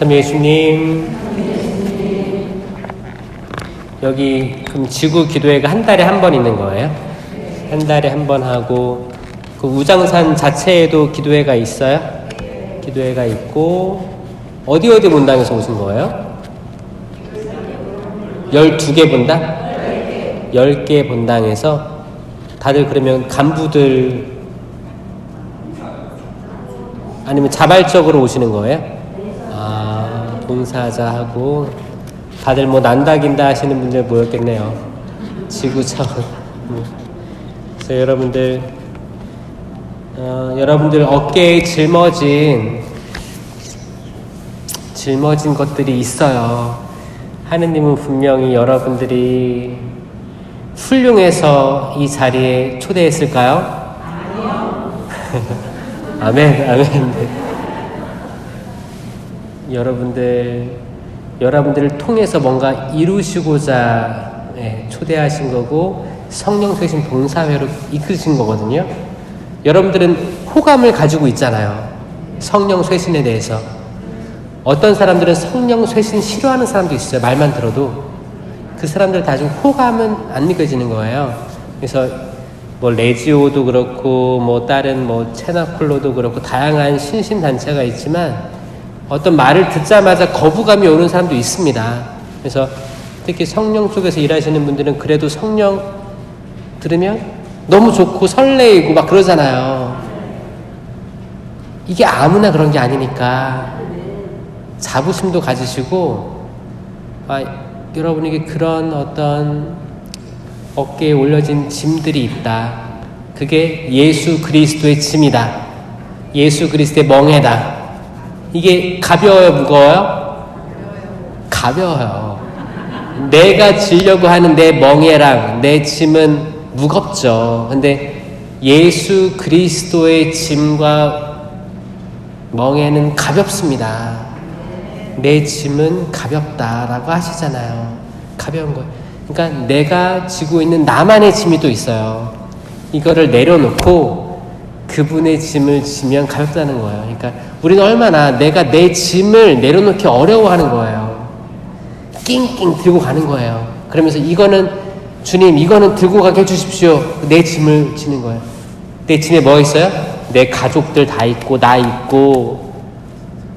참 예수님, 여기 그럼 지구 기도회가 한 달에 한 번 있는 거예요? 한 달에 한 번 하고, 그 우장산 자체에도 기도회가 있어요? 기도회가 있고, 어디 본당에서 오신 거예요? 12개 본당? 10개 본당에서 다들 그러면 간부들 아니면 자발적으로 오시는 거예요? 아, 봉사자하고 다들 뭐 난다긴다 하시는 분들 모였겠네요. 지구처럼. 그래서 여러분들 어깨에 짊어진 것들이 있어요. 하느님은 분명히 여러분들이 훌륭해서 이 자리에 초대했을까요? 아니요. 아멘, 아멘. 여러분들을 통해서 뭔가 이루시고자 초대하신 거고 성령 쇄신 봉사회로 이끄신 거거든요. 여러분들은 호감을 가지고 있잖아요. 성령 쇄신에 대해서. 어떤 사람들은 성령 쇄신 싫어하는 사람도 있어요. 말만 들어도. 그 사람들 다 좀 호감은 안 느껴지는 거예요. 그래서 뭐 레지오도 그렇고 뭐 다른 뭐 체나콜로도 그렇고 다양한 신신단체가 있지만 어떤 말을 듣자마자 거부감이 오는 사람도 있습니다. 그래서 특히 성령 쪽에서 일하시는 분들은 그래도 성령 들으면 너무 좋고 설레이고 막 그러잖아요. 이게 아무나 그런 게 아니니까 자부심도 가지시고 여러분에게 그런 어떤 어깨에 올려진 짐들이 있다. 그게 예수 그리스도의 짐이다. 예수 그리스도의 멍에다. 이게 가벼워요, 무거워요? 가벼워요. 내가 지려고 하는 내 멍에랑 내 짐은 무겁죠. 근데 예수 그리스도의 짐과 멍에는 가볍습니다. 내 짐은 가볍다라고 하시잖아요. 가벼운 거. 그러니까 내가 지고 있는 나만의 짐이 또 있어요. 이거를 내려놓고 그분의 짐을 지면 가볍다는 거예요. 그러니까 우리는 얼마나 내가 내 짐을 내려놓기 어려워하는 거예요. 낑낑 들고 가는 거예요. 그러면서 주님 이거는 들고 가게 해주십시오. 내 짐을 지는 거예요. 내 짐에 뭐 있어요? 내 가족들 다 있고 나 있고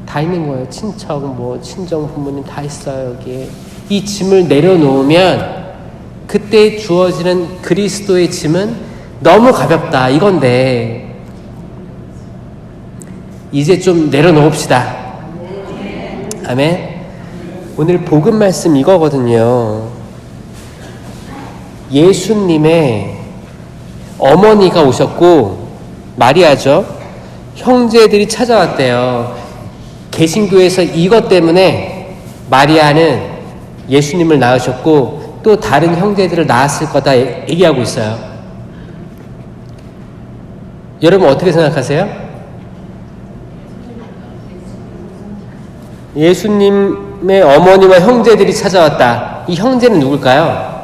다 있는 거예요. 친척, 친정 부모님 다 있어요. 여기에. 이 짐을 내려놓으면 그때 주어지는 그리스도의 짐은 너무 가볍다 이건데 이제 좀 내려놓읍시다. 아멘. 오늘 복음 말씀 이거거든요. 예수님의 어머니가 오셨고 마리아죠. 형제들이 찾아왔대요. 개신교에서 이것 때문에 마리아는 예수님을 낳으셨고 또 다른 형제들을 낳았을 거다 얘기하고 있어요. 여러분 어떻게 생각하세요? 예수님의 어머니와 형제들이 찾아왔다. 이 형제는 누굴까요?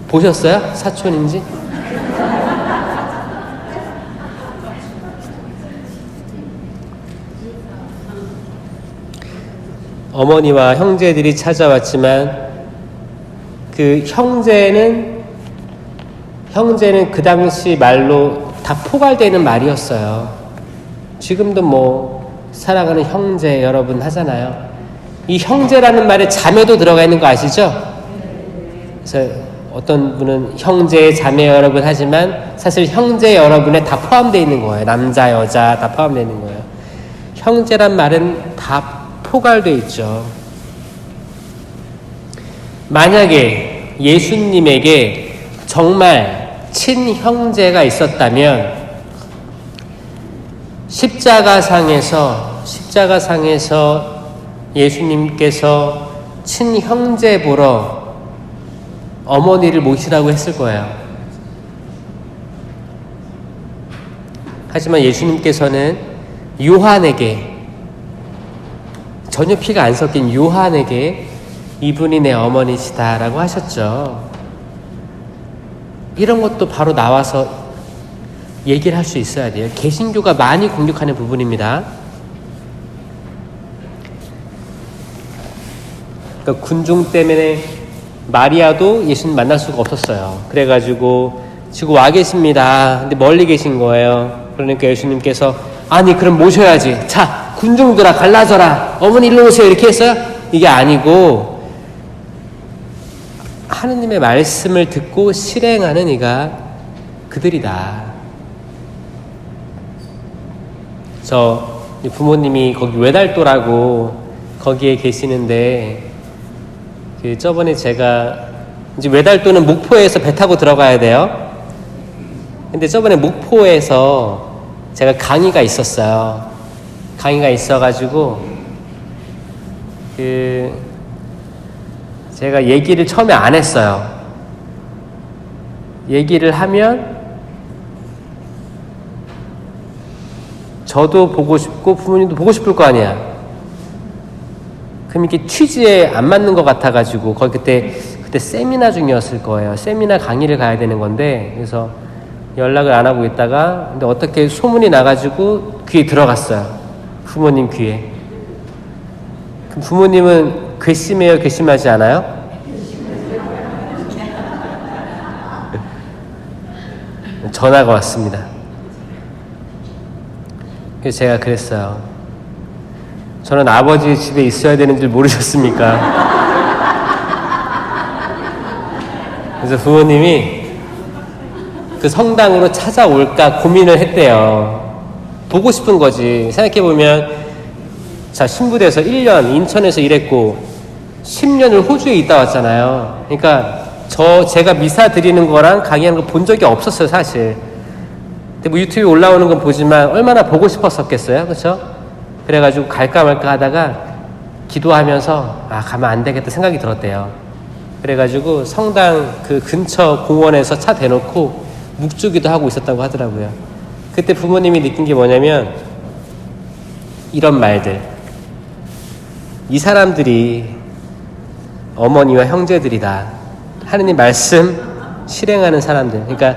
보셨어요? 사촌인지? 어머니와 형제들이 찾아왔지만 그 형제는 그 당시 말로 다 포괄되는 말이었어요. 지금도 사랑하는 형제 여러분 하잖아요. 이 형제라는 말에 자매도 들어가 있는 거 아시죠? 그래서 어떤 분은 형제, 자매 여러분 하지만 사실 형제 여러분에 다 포함되어 있는 거예요. 남자, 여자 다 포함되어 있는 거예요. 형제란 말은 다 포괄되어 있죠. 만약에 예수님에게 정말 친형제가 있었다면 십자가상에서 예수님께서 친형제 보러 어머니를 모시라고 했을 거예요. 하지만 예수님께서는 요한에게 전혀 피가 안 섞인 요한에게 이분이 내 어머니시다라고 하셨죠. 이런 것도 바로 나와서 얘기를 할 수 있어야 돼요. 개신교가 많이 공격하는 부분입니다. 그러니까 군중 때문에 마리아도 예수님 만날 수가 없었어요. 그래가지고 지금 와 계십니다. 근데 멀리 계신 거예요. 그러니까 예수님께서 아니 그럼 모셔야지. 자 군중들아 갈라져라. 어머니 일로 오세요. 이렇게 했어요? 이게 아니고 하느님의 말씀을 듣고 실행하는 이가 그들이다. 저 부모님이 거기 외달도라고 거기에 계시는데 그 저번에 제가 이제 외달도는 목포에서 배 타고 들어가야 돼요. 근데 저번에 목포에서 제가 강의가 있었어요. 강의가 있어가지고 그 제가 얘기를 처음에 안 했어요. 얘기를 하면 저도 보고 싶고 부모님도 보고 싶을 거 아니야. 그럼 이게 취지에 안 맞는 것 같아가지고 거기 그때 세미나 중이었을 거예요. 세미나 강의를 가야 되는 건데 그래서 연락을 안 하고 있다가 근데 어떻게 소문이 나가지고 귀에 들어갔어요. 부모님 귀에. 그럼 부모님은 괘씸해요? 괘씸하지 않아요? 전화가 왔습니다. 그래서 제가 그랬어요. 저는 아버지 집에 있어야 되는 줄 모르셨습니까? 그래서 부모님이 그 성당으로 찾아올까 고민을 했대요. 보고 싶은 거지. 생각해보면 자 신부돼서 1년 인천에서 일했고 10년을 호주에 있다 왔잖아요. 그러니까 제가 미사 드리는 거랑 강의하는 거 본 적이 없었어요 사실. 근데 뭐 유튜브에 올라오는 건 보지만 얼마나 보고 싶었었겠어요. 그렇죠? 그래가지고 갈까 말까 하다가 기도하면서 가면 안 되겠다 생각이 들었대요. 그래가지고 성당 그 근처 공원에서 차 대놓고 묵주기도 하고 있었다고 하더라고요. 그때 부모님이 느낀 게 뭐냐면 이런 말들. 이 사람들이 어머니와 형제들이다. 하느님 말씀 실행하는 사람들. 그러니까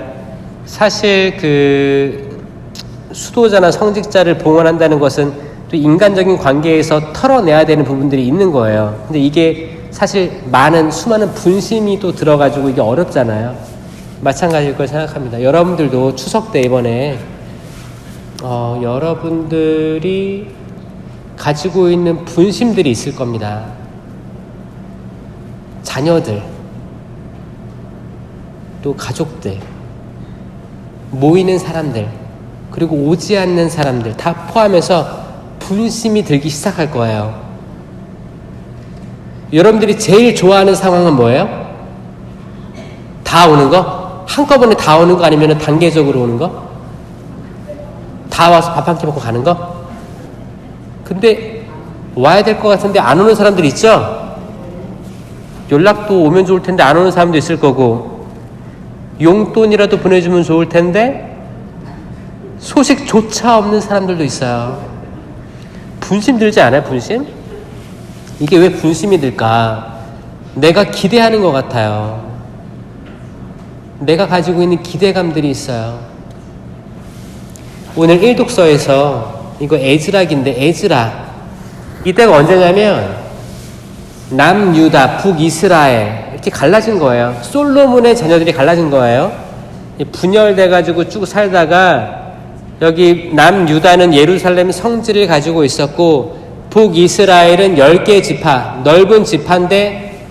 사실 그 수도자나 성직자를 봉헌한다는 것은 또 인간적인 관계에서 털어내야 되는 부분들이 있는 거예요. 근데 이게 사실 수많은 분심이 또 들어가지고 이게 어렵잖아요. 마찬가지일 걸 생각합니다. 여러분들도 추석 때 이번에 여러분들이 가지고 있는 분심들이 있을 겁니다. 자녀들, 또 가족들, 모이는 사람들, 그리고 오지 않는 사람들 다 포함해서 분심이 들기 시작할 거예요. 여러분들이 제일 좋아하는 상황은 뭐예요? 다 오는 거? 한꺼번에 다 오는 거 아니면 단계적으로 오는 거? 다 와서 밥 한 끼 먹고 가는 거? 근데 와야 될 것 같은데 안 오는 사람들 있죠? 연락도 오면 좋을 텐데 안 오는 사람도 있을 거고 용돈이라도 보내주면 좋을 텐데 소식조차 없는 사람들도 있어요. 분심 들지 않아요? 분심? 이게 왜 분심이 들까? 내가 기대하는 것 같아요. 내가 가지고 있는 기대감들이 있어요. 오늘 1독서에서 이거 에즈락인데 에즈라 이때가 언제냐면 남유다, 북이스라엘 이렇게 갈라진 거예요. 솔로몬의 자녀들이 갈라진 거예요. 분열돼가지고 쭉 살다가 여기 남유다는 예루살렘 성지를 가지고 있었고 북이스라엘은 10개의 지파, 넓은 지파인데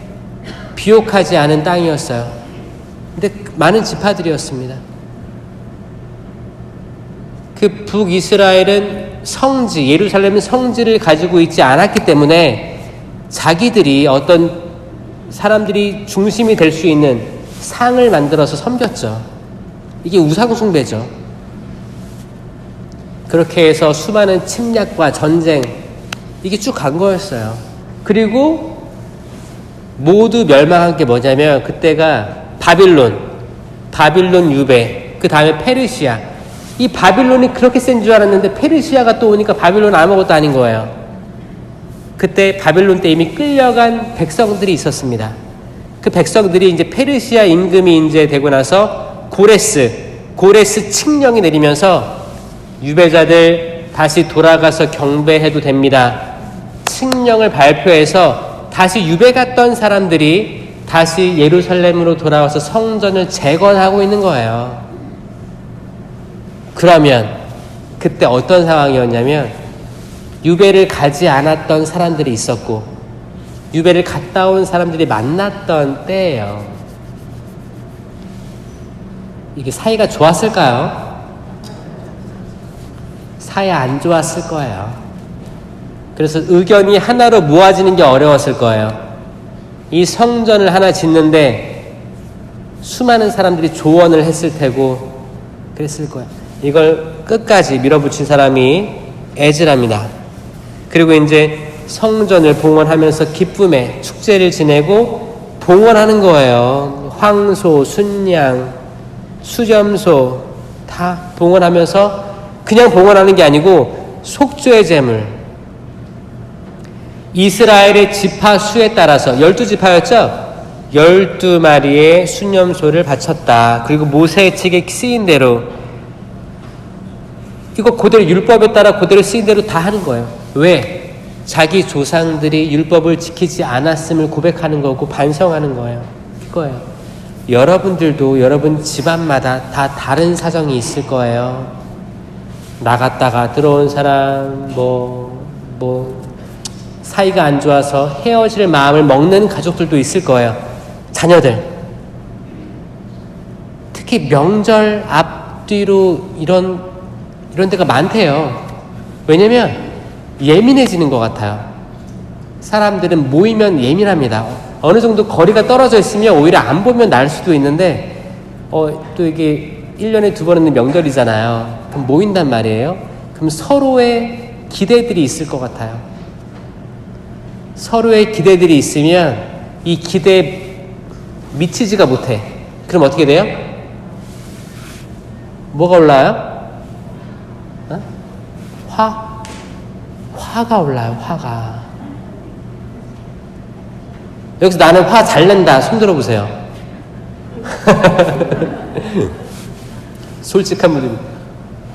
비옥하지 않은 땅이었어요. 근데 많은 지파들이었습니다. 그 북이스라엘은 성지, 예루살렘은 성지를 가지고 있지 않았기 때문에 자기들이 어떤 사람들이 중심이 될 수 있는 상을 만들어서 섬겼죠. 이게 우상숭배죠. 그렇게 해서 수많은 침략과 전쟁 이게 쭉 간 거였어요. 그리고 모두 멸망한 게 뭐냐면 그때가 바빌론 유배, 그 다음에 페르시아. 이 바빌론이 그렇게 센 줄 알았는데 페르시아가 또 오니까 바빌론은 아무것도 아닌 거예요. 그때 바빌론 때 이미 끌려간 백성들이 있었습니다. 그 백성들이 이제 페르시아 임금이 이제 되고 나서 고레스 칙령이 내리면서 유배자들 다시 돌아가서 경배해도 됩니다. 칙령을 발표해서 다시 유배 갔던 사람들이 다시 예루살렘으로 돌아와서 성전을 재건하고 있는 거예요. 그러면 그때 어떤 상황이었냐면 유배를 가지 않았던 사람들이 있었고 유배를 갔다 온 사람들이 만났던 때예요. 이게 사이가 좋았을까요? 사이 안 좋았을 거예요. 그래서 의견이 하나로 모아지는 게 어려웠을 거예요. 이 성전을 하나 짓는데 수많은 사람들이 조언을 했을 테고 그랬을 거예요. 이걸 끝까지 밀어붙인 사람이 에즈라입니다. 그리고 이제 성전을 봉헌하면서 기쁨의 축제를 지내고 봉헌하는 거예요. 황소, 순양, 수점소 다 봉헌하면서 그냥 봉헌하는 게 아니고 속죄의 제물, 이스라엘의 지파 수에 따라서 12지파였죠? 12마리의 순염소를 바쳤다. 그리고 모세의 책에 쓰인 대로 이거 그대로 율법에 따라 그대로 쓰인 대로 다 하는 거예요. 왜? 자기 조상들이 율법을 지키지 않았음을 고백하는 거고 반성하는 거예요. 이거예요. 여러분들도 여러분 집안마다 다 다른 사정이 있을 거예요. 나갔다가 들어온 사람 사이가 안 좋아서 헤어질 마음을 먹는 가족들도 있을 거예요. 자녀들. 특히 명절 앞뒤로 이런 데가 많대요. 왜냐면 예민해지는 것 같아요. 사람들은 모이면 예민합니다. 어느 정도 거리가 떨어져 있으면 오히려 안 보면 날 수도 있는데 또 이게 1년에 2번은 명절이잖아요. 그럼 모인단 말이에요. 그럼 서로의 기대들이 있을 것 같아요. 서로의 기대들이 있으면 이 기대에 미치지가 못해. 그럼 어떻게 돼요? 뭐가 올라요? 화가 올라요. 화가. 여기서 나는 화 잘 낸다. 손 들어보세요. 솔직한 분들.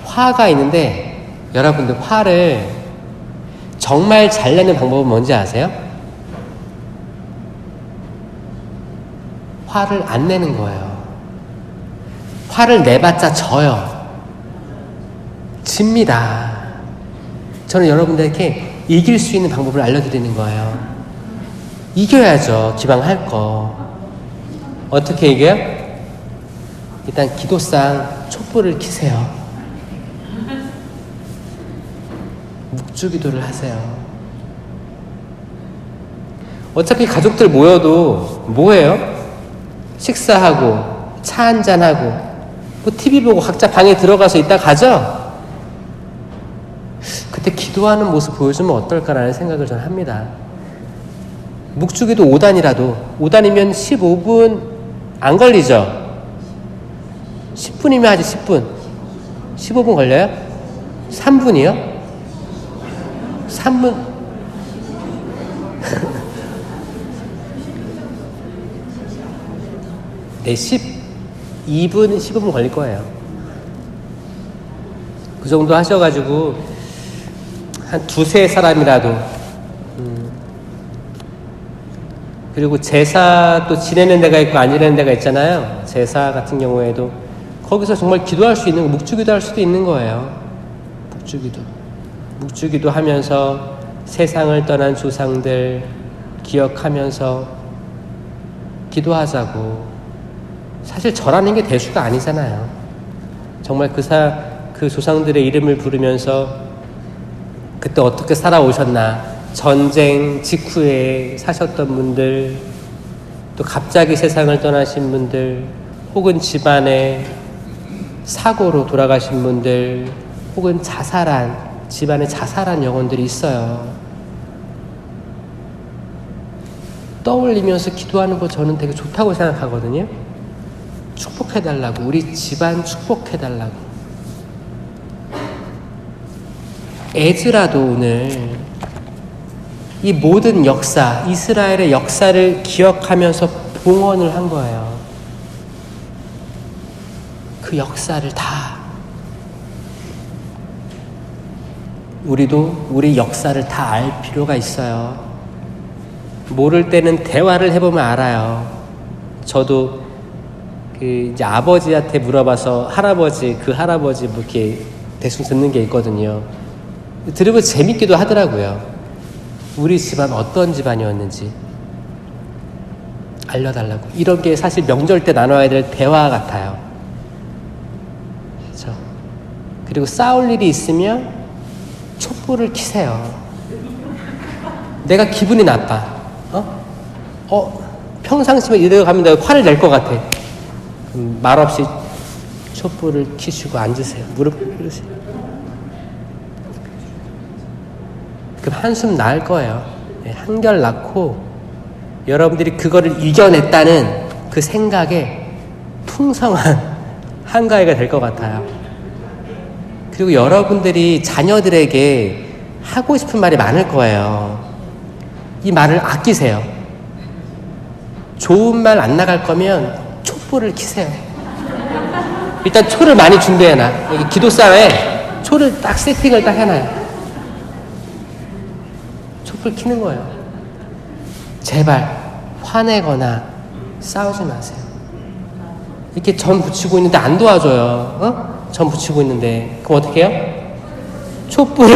화가 있는데 여러분들 화를 정말 잘 내는 방법은 뭔지 아세요? 화를 안 내는 거예요. 화를 내봤자 져요. 집니다. 저는 여러분들에게 이길 수 있는 방법을 알려드리는 거예요. 이겨야죠. 기왕 할 거. 어떻게 이겨요? 일단 기도상 촛불을 켜세요. 묵주기도를 하세요. 어차피 가족들 모여도 뭐해요? 식사하고 차 한잔하고 뭐 TV 보고 각자 방에 들어가서 이따 가죠? 그때 기도하는 모습 보여주면 어떨까라는 생각을 저는 합니다. 묵주기도 5단이라도 5단이면 15분 안 걸리죠? 10분이면 하지 10분 15분 걸려요? 3분이요? 3분 네, 12분 15분 걸릴 거예요. 그 정도 하셔가지고 한 두세 사람이라도 그리고 제사 또 지내는 데가 있고 안 지내는 데가 있잖아요. 제사 같은 경우에도 거기서 정말 기도할 수 있는 거, 묵주기도 할 수도 있는 거예요. 묵주기도 하면서 세상을 떠난 조상들 기억하면서 기도하자고. 사실 절하는 게 대수가 아니잖아요. 정말 그 조상들의 이름을 부르면서 그때 어떻게 살아오셨나, 전쟁 직후에 사셨던 분들, 또 갑자기 세상을 떠나신 분들, 혹은 집안에 사고로 돌아가신 분들, 혹은 집안에 자살한 영혼들이 있어요. 떠올리면서 기도하는 거 저는 되게 좋다고 생각하거든요. 축복해달라고, 우리 집안 축복해달라고. 에즈라도 오늘 이 모든 역사, 이스라엘의 역사를 기억하면서 봉헌을 한 거예요. 그 역사를 다. 우리도 우리 역사를 다 알 필요가 있어요. 모를 때는 대화를 해보면 알아요. 저도 이제 아버지한테 물어봐서 그 할아버지 뭐 이렇게 대충 듣는 게 있거든요. 들으면 재밌기도 하더라고요. 우리 집안 어떤 집안이었는지 알려달라고. 이런 게 사실 명절 때 나눠야 될 대화 같아요. 그렇죠? 그리고 싸울 일이 있으면 촛불을 켜세요. 내가 기분이 나빠. 평상시에 이대로 가면 내가 화를 낼 것 같아. 말없이 촛불을 켜시고 앉으세요. 무릎 꿇으세요. 그럼 한숨 나을 거예요. 한결 낳고 여러분들이 그거를 이겨냈다는 그 생각에 풍성한 한가위가 될 것 같아요. 그리고 여러분들이 자녀들에게 하고 싶은 말이 많을 거예요. 이 말을 아끼세요. 좋은 말 안 나갈 거면 촛불을 켜세요. 일단 초를 많이 준비해놔. 여기 기도사에 초를 딱 세팅을 딱 해놔요. 촛불 켜는 거예요. 제발 화내거나 싸우지 마세요. 이렇게 전 붙이고 있는데 안 도와줘요. 전 붙이고 있는데 그럼 어떻게 해요? 촛불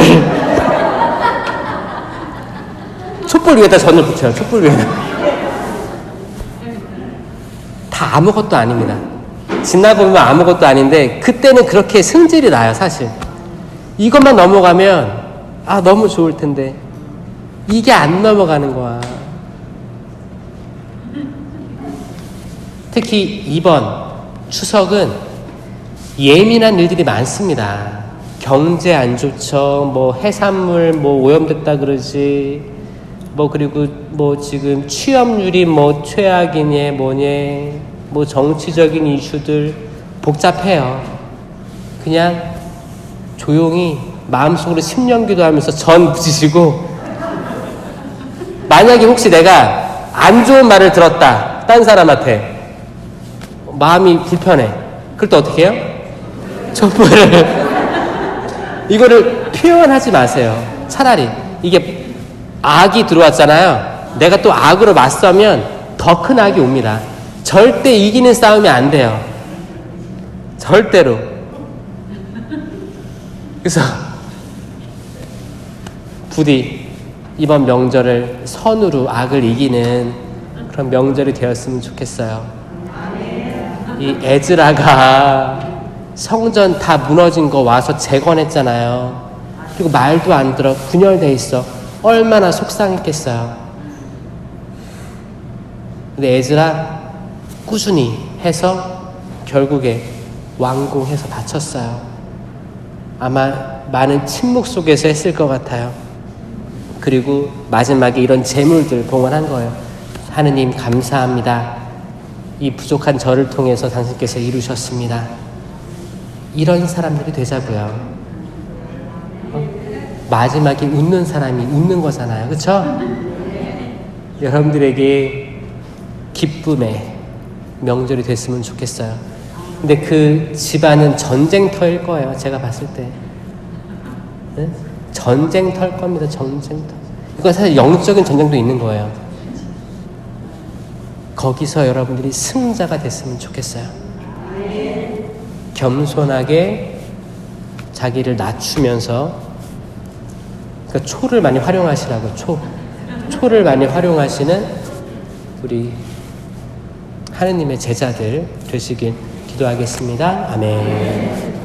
위에다 전을 붙여요. 촛불 위에다. 다 아무것도 아닙니다. 지나고 보면 아무것도 아닌데 그때는 그렇게 승질이 나요. 사실 이것만 넘어가면 너무 좋을 텐데 이게 안 넘어가는 거야. 특히 이번 추석은 예민한 일들이 많습니다. 경제 안 좋죠. 뭐 해산물 오염됐다 그러지. 그리고 지금 취업률이 최악이니 뭐니. 정치적인 이슈들 복잡해요. 그냥 조용히 마음속으로 심령기도 하면서 전 붙이시고, 만약에 혹시 내가 안 좋은 말을 들었다, 딴 사람한테 마음이 불편해. 그럴 때 어떻게 해요? 촛불을 이거를 표현하지 마세요. 차라리 이게 악이 들어왔잖아요. 내가 또 악으로 맞서면 더 큰 악이 옵니다. 절대 이기는 싸움이 안 돼요. 절대로. 그래서 부디 이번 명절을 선으로 악을 이기는 그런 명절이 되었으면 좋겠어요. 이 에즈라가 성전 다 무너진 거 와서 재건했잖아요. 그리고 말도 안 들어 분열돼 있어. 얼마나 속상했겠어요. 근데 에즈라 꾸준히 해서 결국에 완공해서 바쳤어요. 아마 많은 침묵 속에서 했을 것 같아요. 그리고 마지막에 이런 재물들 봉헌한 거예요. 하느님 감사합니다. 이 부족한 저를 통해서 당신께서 이루셨습니다. 이런 사람들이 되자고요. 마지막에 웃는 사람이 웃는 거잖아요. 그렇죠? 여러분들에게 기쁨의 명절이 됐으면 좋겠어요. 근데 그 집안은 전쟁터일 거예요. 제가 봤을 때. 네? 전쟁터일 겁니다. 전쟁터. 이건 사실 영적인 전쟁도 있는 거예요. 거기서 여러분들이 승자가 됐으면 좋겠어요. 겸손하게 자기를 낮추면서, 그러니까 초를 많이 활용하시라고. 초를 많이 활용하시는 우리 하느님의 제자들 되시길 기도하겠습니다. 아멘.